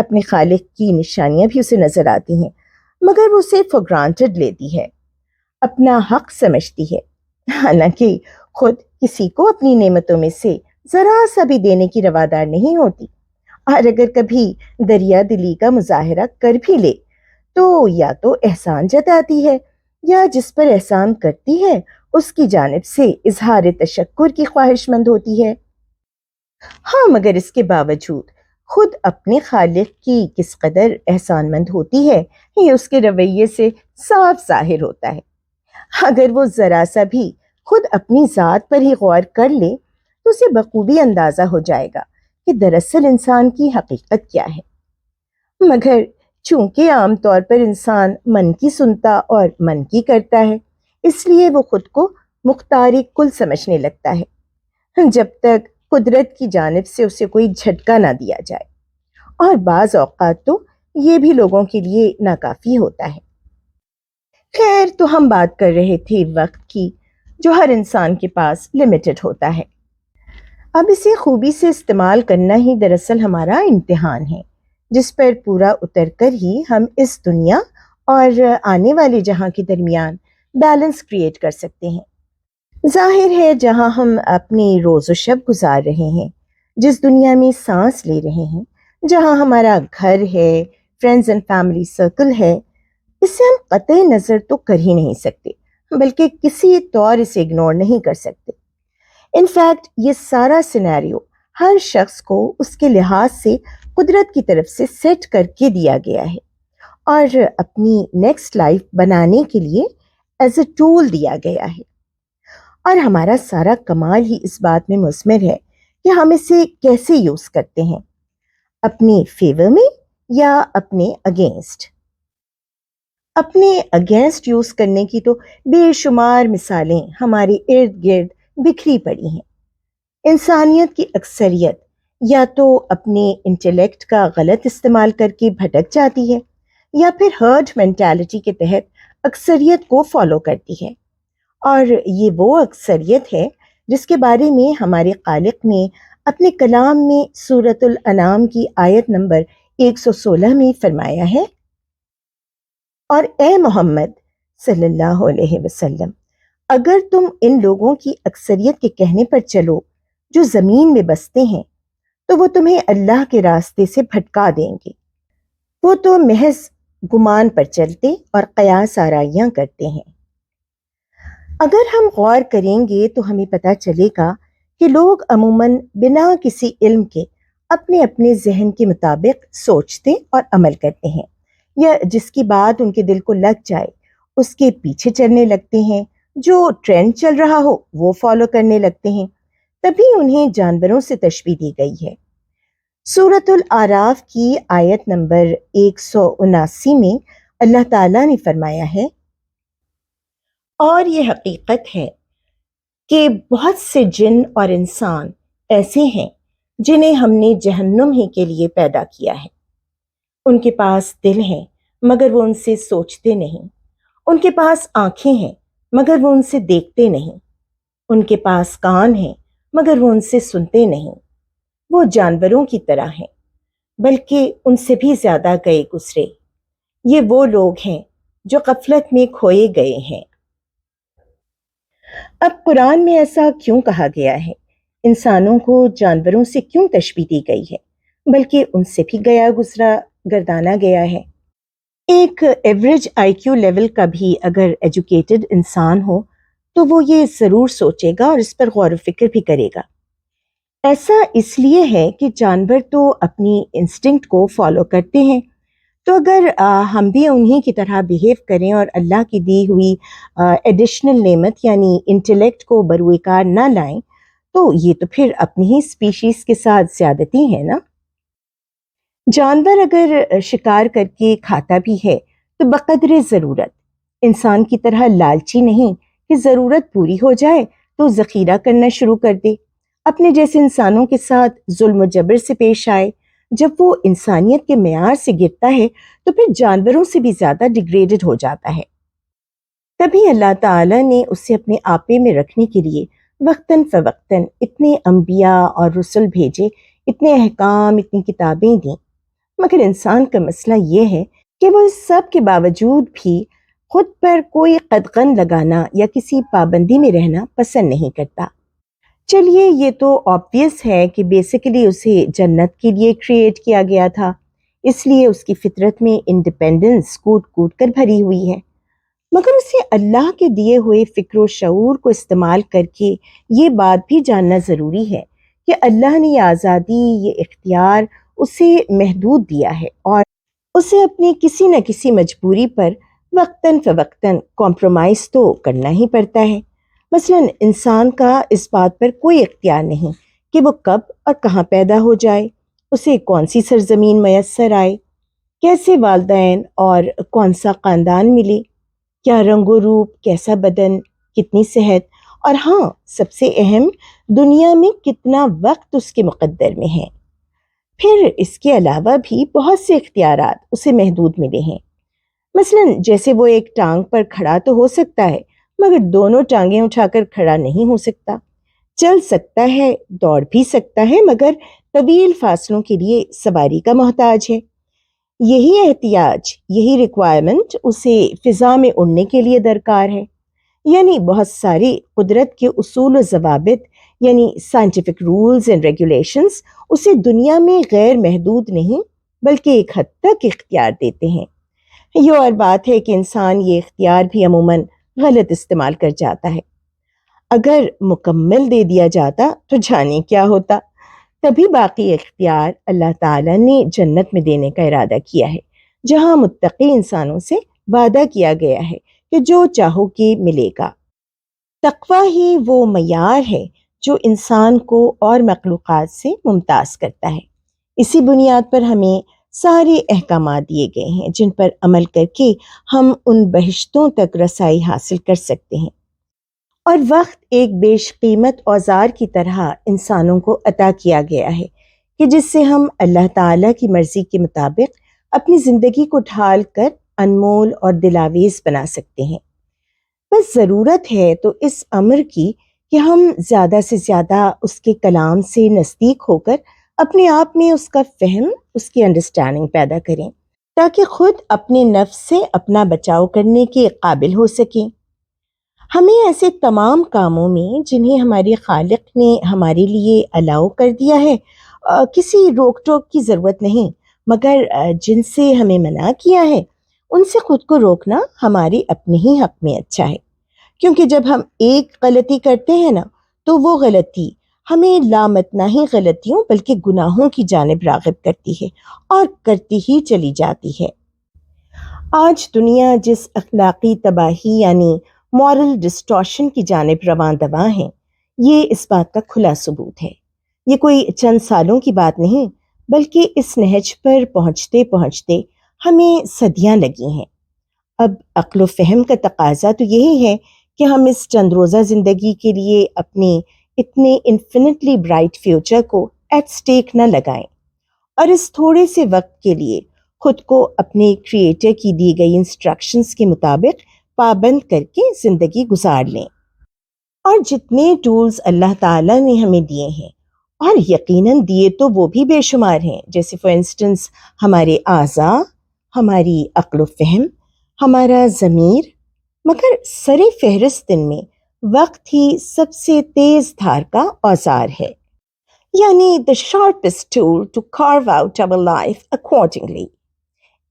اپنے خالق کی نشانیاں بھی اسے نظر آتی ہیں، مگر وہ اسے فور گرانٹڈ لیتی ہے، اپنا حق سمجھتی ہے، حالانکہ خود کسی کو اپنی نعمتوں میں سے ذرا سا بھی دینے کی روادار نہیں ہوتی، اور اگر کبھی دریا دلی کا مظاہرہ کر بھی لے تو یا تو احسان جتاتی ہے یا جس پر احسان کرتی ہے اس کی جانب سے اظہار تشکر کی خواہش مند ہوتی ہے۔ ہاں، مگر اس کے باوجود خود اپنے خالق کی کس قدر احسان مند ہوتی ہے یہ اس کے رویے سے صاف ظاہر ہوتا ہے۔ اگر وہ ذرا سا بھی خود اپنی ذات پر ہی غور کر لے تو اسے بخوبی اندازہ ہو جائے گا کہ دراصل انسان کی حقیقت کیا ہے۔ مگر چونکہ عام طور پر انسان من کی سنتا اور من کی کرتا ہے، اس لیے وہ خود کو مختار کل سمجھنے لگتا ہے، جب تک قدرت کی جانب سے اسے کوئی جھٹکا نہ دیا جائے، اور بعض اوقات تو یہ بھی لوگوں کے لیے ناکافی ہوتا ہے۔ خیر، تو ہم بات کر رہے تھے وقت کی، جو ہر انسان کے پاس لمیٹڈ ہوتا ہے۔ اب اسے خوبی سے استعمال کرنا ہی دراصل ہمارا امتحان ہے، جس پر پورا اتر کر ہی ہم اس دنیا اور آنے والے جہاں کے درمیان بیلنس کریٹ کر سکتے ہیں۔ ظاہر ہے جہاں ہم اپنی روز و شب گزار رہے ہیں، جس دنیا میں سانس لے رہے ہیں، جہاں ہمارا گھر ہے، فرینڈز اینڈ فیملی سرکل ہے، اسے ہم قطع نظر تو کر ہی نہیں سکتے، بلکہ کسی طور اسے اگنور نہیں کر سکتے۔ انفیکٹ یہ سارا سینیریو ہر شخص کو اس کے لحاظ سے قدرت کی طرف سے سیٹ کر کے دیا گیا ہے اور اپنی نیکسٹ لائف بنانے کے لیے ایز اے ٹول دیا گیا ہے، اور ہمارا سارا کمال ہی اس بات میں مثمر ہے کہ ہم اسے کیسے یوز کرتے ہیں، اپنے فیور میں یا اپنے اگینسٹ۔ اپنے اگینسٹ یوز کرنے کی تو بے شمار مثالیں ہمارے ارد گرد بکھری پڑی ہیں۔ انسانیت کی اکثریت یا تو اپنے انٹلیکٹ کا غلط استعمال کر کے بھٹک جاتی ہے یا پھر ہرڈ مینٹالٹی کے تحت اکثریت کو فالو کرتی ہے، اور یہ وہ اکثریت ہے جس کے بارے میں ہمارے خالق نے اپنے کلام میں سورۃ الانعام کی آیت نمبر 116 میں فرمایا ہے، اور اے محمد صلی اللہ علیہ وسلم، اگر تم ان لوگوں کی اکثریت کے کہنے پر چلو جو زمین میں بستے ہیں تو وہ تمہیں اللہ کے راستے سے بھٹکا دیں گے، وہ تو محض گمان پر چلتے اور قیاس آرائیاں کرتے ہیں۔ اگر ہم غور کریں گے تو ہمیں پتہ چلے گا کہ لوگ عموماً بنا کسی علم کے اپنے اپنے ذہن کے مطابق سوچتے اور عمل کرتے ہیں، یا جس کی بات ان کے دل کو لگ جائے اس کے پیچھے چلنے لگتے ہیں، جو ٹرینڈ چل رہا ہو وہ فالو کرنے لگتے ہیں۔ تبھی انہیں جانوروں سے تشبیہ دی گئی ہے۔ سورۃ الاعراف کی آیت نمبر 179 میں اللہ تعالیٰ نے فرمایا ہے، اور یہ حقیقت ہے کہ بہت سے جن اور انسان ایسے ہیں جنہیں ہم نے جہنم ہی کے لیے پیدا کیا ہے۔ ان کے پاس دل ہیں مگر وہ ان سے سوچتے نہیں، ان کے پاس آنکھیں ہیں مگر وہ ان سے دیکھتے نہیں، ان کے پاس کان ہیں مگر وہ ان سے سنتے نہیں۔ وہ جانوروں کی طرح ہیں بلکہ ان سے بھی زیادہ گئے گزرے۔ یہ وہ لوگ ہیں جو غفلت میں کھوئے گئے ہیں۔ اب قرآن میں ایسا کیوں کہا گیا ہے؟ انسانوں کو جانوروں سے کیوں تشبیہ دی گئی ہے بلکہ ان سے بھی گیا گزرا گردانا گیا ہے؟ ایک ایوریج آئی کیو لیول کا بھی اگر ایجوکیٹڈ انسان ہو تو وہ یہ ضرور سوچے گا اور اس پر غور و فکر بھی کرے گا۔ ایسا اس لیے ہے کہ جانور تو اپنی انسٹنکٹ کو فالو کرتے ہیں، تو اگر ہم بھی انہی کی طرح بیہیو کریں اور اللہ کی دی ہوئی ایڈیشنل نعمت یعنی انٹلیکٹ کو بروئے کار نہ لائیں تو یہ تو پھر اپنی ہی سپیشیز کے ساتھ زیادتی ہے نا۔ جانور اگر شکار کر کے کھاتا بھی ہے تو بقدر ضرورت، انسان کی طرح لالچی نہیں کہ ضرورت پوری ہو جائے تو ذخیرہ کرنا شروع کر دے، اپنے جیسے انسانوں کے ساتھ ظلم و جبر سے پیش آئے۔ جب وہ انسانیت کے معیار سے گرتا ہے تو پھر جانوروں سے بھی زیادہ ڈیگریڈڈ ہو جاتا ہے۔ تبھی اللہ تعالیٰ نے اسے اپنے آپے میں رکھنے کے لیے وقتاً فوقتاً اتنے انبیاء اور رسل بھیجے، اتنے احکام، اتنی کتابیں دیں، مگر انسان کا مسئلہ یہ ہے کہ وہ اس سب کے باوجود بھی خود پر کوئی قدغن لگانا یا کسی پابندی میں رہنا پسند نہیں کرتا۔ چلیے یہ تو آبویس ہے کہ بیسیکلی اسے جنت کے لیے کریٹ کیا گیا تھا، اس لیے اس کی فطرت میں انڈیپینڈنس کوٹ کوٹ کر بھری ہوئی ہے، مگر اسے اللہ کے دیے ہوئے فکر و شعور کو استعمال کر کے یہ بات بھی جاننا ضروری ہے کہ اللہ نے یہ آزادی، یہ اختیار اسے محدود دیا ہے اور اسے اپنی کسی نہ کسی مجبوری پر وقتاً فوقتاً کمپرومائز تو کرنا ہی پڑتا ہے۔ مثلاً انسان کا اس بات پر کوئی اختیار نہیں کہ وہ کب اور کہاں پیدا ہو جائے، اسے کون سی سرزمین میسر آئے، کیسے والدین اور کون سا خاندان ملے، کیا رنگ و روپ، کیسا بدن، کتنی صحت، اور ہاں سب سے اہم، دنیا میں کتنا وقت اس کے مقدر میں ہے۔ پھر اس کے علاوہ بھی بہت سے اختیارات اسے محدود ملے ہیں، مثلاً جیسے وہ ایک ٹانگ پر کھڑا تو ہو سکتا ہے مگر دونوں ٹانگیں اٹھا کر کھڑا نہیں ہو سکتا، چل سکتا ہے، دوڑ بھی سکتا ہے مگر طویل فاصلوں کے لیے سواری کا محتاج ہے۔ یہی احتیاج، یہی ریکوائرمنٹ اسے فضا میں اڑنے کے لیے درکار ہے۔ یعنی بہت سارے قدرت کے اصول و ضوابط، یعنی سائنٹیفک رولز اینڈ ریگولیشنز اسے دنیا میں غیر محدود نہیں بلکہ ایک حد تک اختیار دیتے ہیں۔ یہ اور بات ہے کہ انسان یہ اختیار بھی عموماً غلط استعمال کر جاتا ہے۔ اگر مکمل دے دیا جاتا تو جانے کیا ہوتا۔ تبھی باقی اختیار اللہ تعالیٰ نے جنت میں دینے کا ارادہ کیا ہے، جہاں متقی انسانوں سے وعدہ کیا گیا ہے کہ جو چاہو کہ ملے گا۔ تقویٰ ہی وہ معیار ہے جو انسان کو اور مخلوقات سے ممتاز کرتا ہے۔ اسی بنیاد پر ہمیں سارے احکامات دیے گئے ہیں جن پر عمل کر کے ہم ان بہشتوں تک رسائی حاصل کر سکتے ہیں، اور وقت ایک بیش قیمت اوزار کی طرح انسانوں کو عطا کیا گیا ہے کہ جس سے ہم اللہ تعالیٰ کی مرضی کے مطابق اپنی زندگی کو ڈھال کر انمول اور دلاویز بنا سکتے ہیں۔ بس ضرورت ہے تو اس امر کی کہ ہم زیادہ سے زیادہ اس کے کلام سے نزدیک ہو کر اپنے آپ میں اس کا فہم، اس کی انڈرسٹینڈنگ پیدا کریں تاکہ خود اپنے نفس سے اپنا بچاؤ کرنے کے قابل ہو سکیں۔ ہمیں ایسے تمام کاموں میں جنہیں ہمارے خالق نے ہمارے لیے الاؤ کر دیا ہے کسی روک ٹوک کی ضرورت نہیں، مگر جن سے ہمیں منع کیا ہے ان سے خود کو روکنا ہمارے اپنے ہی حق میں اچھا ہے، کیونکہ جب ہم ایک غلطی کرتے ہیں نا تو وہ غلطی ہمیں لامتناہی غلطیوں بلکہ گناہوں کی جانب راغب کرتی ہے اور کرتی ہی چلی جاتی ہے۔ آج دنیا جس اخلاقی تباہی یعنی مورل ڈسٹارشن کی جانب رواں دواں ہے، یہ اس بات کا کھلا ثبوت ہے۔ یہ کوئی چند سالوں کی بات نہیں بلکہ اس نہج پر پہنچتے پہنچتے ہمیں صدیاں لگی ہیں۔ اب عقل و فہم کا تقاضا تو یہی ہے کہ ہم اس چند روزہ زندگی کے لیے اپنے اتنے انفینٹلی برائٹ فیوچر کو ایٹ سٹیک نہ لگائیں، اور اس تھوڑے سے وقت کے لیے خود کو اپنے کریٹر کی دی گئی انسٹرکشنز کے مطابق پابند کر کے زندگی گزار لیں۔ اور جتنے ٹولز اللہ تعالیٰ نے ہمیں دیے ہیں، اور یقیناً دیے تو وہ بھی بے شمار ہیں، جیسے فار انسٹنس ہمارے اعضاء، ہماری عقل و فہم، ہمارا ضمیر، مگر سر فہرست ان میں وقت ہی سب سے تیز دھار کا اوزار ہے، یعنی the sharpest tool to carve out our life accordingly۔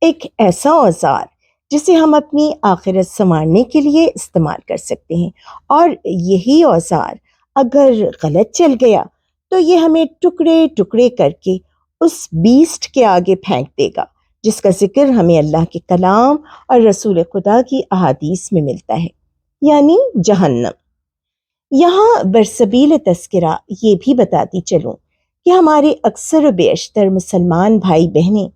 ایک ایسا اوزار جسے ہم اپنی آخرت سنوارنے کے لیے استعمال کر سکتے ہیں، اور یہی اوزار اگر غلط چل گیا تو یہ ہمیں ٹکڑے ٹکڑے کر کے اس بیسٹ کے آگے پھینک دے گا جس کا ذکر ہمیں اللہ کے کلام اور رسول خدا کی احادیث میں ملتا ہے، یعنی جہنم۔ یہاں برسبیل تذکرہ یہ بھی بتاتی چلوں کہ ہمارے اکثر و بیشتر مسلمان بھائی بہنیں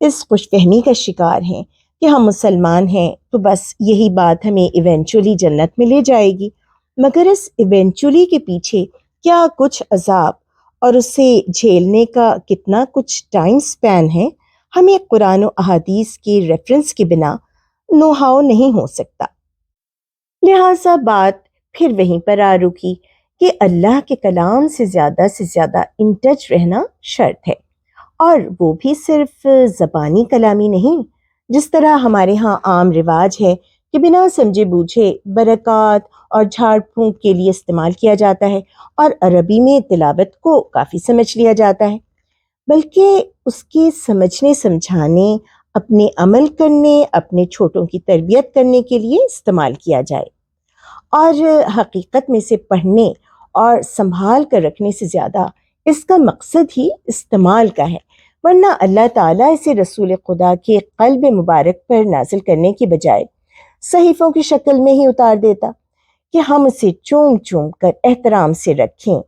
اس خوش فہمی کا شکار ہیں کہ ہم مسلمان ہیں تو بس یہی بات ہمیں ایونچولی جنت میں لے جائے گی، مگر اس ایونچولی کے پیچھے کیا کچھ عذاب اور اسے جھیلنے کا کتنا کچھ ٹائم سپین ہے، ہمیں قرآن و احادیث کے ریفرنس کے بنا نو ہاؤ نہیں ہو سکتا۔ لہٰذا بات پھر وہیں پر آ رکی کہ اللہ کے کلام سے زیادہ ان ٹچ رہنا شرط ہے، اور وہ بھی صرف زبانی کلامی نہیں، جس طرح ہمارے ہاں عام رواج ہے کہ بنا سمجھے بوجھے برکات اور جھاڑ پھونک کے لیے استعمال کیا جاتا ہے، اور عربی میں تلاوت کو کافی سمجھ لیا جاتا ہے، بلکہ اس کے سمجھنے سمجھانے، اپنے عمل کرنے، اپنے چھوٹوں کی تربیت کرنے کے لیے استعمال کیا جائے، اور حقیقت میں اسے پڑھنے اور سنبھال کر رکھنے سے زیادہ اس کا مقصد ہی استعمال کا ہے، ورنہ اللہ تعالیٰ اسے رسول خدا کے قلب مبارک پر نازل کرنے کی بجائے صحیفوں کی شکل میں ہی اتار دیتا کہ ہم اسے چوم چوم کر احترام سے رکھیں۔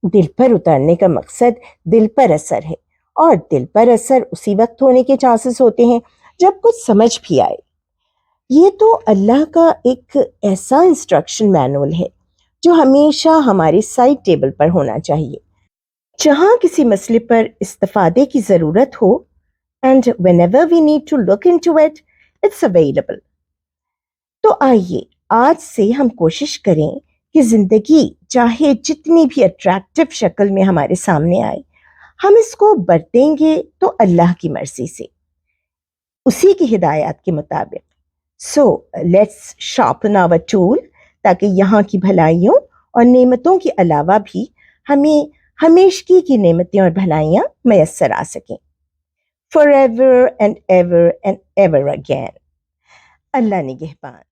دل پر اتارنے کا مقصد دل پر اثر ہے، اور دل پر اثر اسی وقت ہونے کے چانسز ہوتے ہیں جب کچھ سمجھ بھی آئے۔ یہ تو اللہ کا ایک ایسا انسٹرکشن مینول ہے جو ہمیشہ ہمارے سائڈ ٹیبل پر ہونا چاہیے، جہاں کسی مسئلے پر استفادے کی ضرورت ہو، and whenever we need to look into it, it's available۔ تو آئیے آج سے ہم کوشش کریں کہ زندگی چاہے جتنی بھی اٹریکٹیو شکل میں ہمارے سامنے آئے، ہم اس کو برتیں گے تو اللہ کی مرضی سے، اسی کی ہدایات کے مطابق۔ So let's sharpen our tool, تاکہ یہاں کی بھلائیوں اور نعمتوں کے علاوہ بھی ہمیں ہمیشگی کی نعمتیں اور بھلائیاں میسر آ سکیں، for ever and ever and ever again. اللہ نگہبان۔